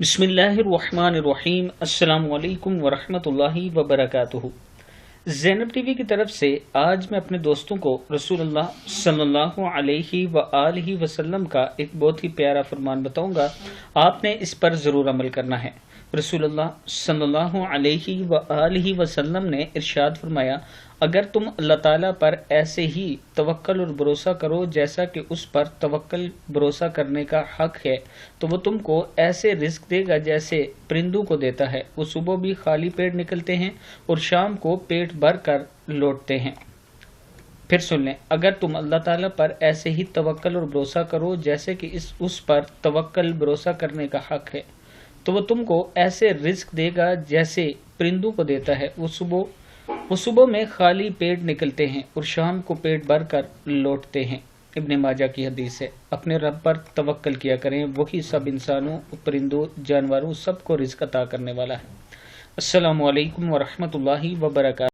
बिस्मिल्लाहिर्रहमानिर्रहीम। अस्सलाम वालेकुम वरहमतुल्लाहि वबरकातुहू। ज़ैनब टीवी की तरफ से आज मैं अपने दोस्तों को रसूलुल्लाह सल्लल्लाहु अलैहि व आलिहि वसल्लम का एक बहुत ही प्यारा फरमान बताऊंगा। आपने इस पर ज़रूर अमल करना है। रसूलुल्लाह सल्लल्लाहु अलैहि व आलिहि वसल्लम ने इरशाद फरमाया, अगर तुम अल्लाह ताला पर ऐसे ही तवक्कल और भरोसा करो जैसा कि उस पर तवक्कल भरोसा करने का हक है, तो वो तुमको ऐसे रिस्क देगा जैसे परिंदों को देता है। वो सुबह भी खाली पेट निकलते हैं और शाम को पेट भर कर लौटते हैं। फिर सुन लें, अगर तुम अल्लाह ताला पर ऐसे ही तवक्कल और भरोसा करो जैसे कि उस पर तवक्कल भरोसा करने का हक है, तो वो तुमको ऐसे रिस्क देगा जैसे परिंदों को देता है। वो सुबह में खाली पेट निकलते हैं और शाम को पेट भर कर लौटते हैं। इब्ने माजा की हदीस है। अपने रब पर तवक्कल किया करें, वही सब इंसानों, परिंदों, जानवरों सबको रिस्क अता करने वाला है। अस्सलामु अलैकुम वरहमतुल्लाहि वबरकातुहू।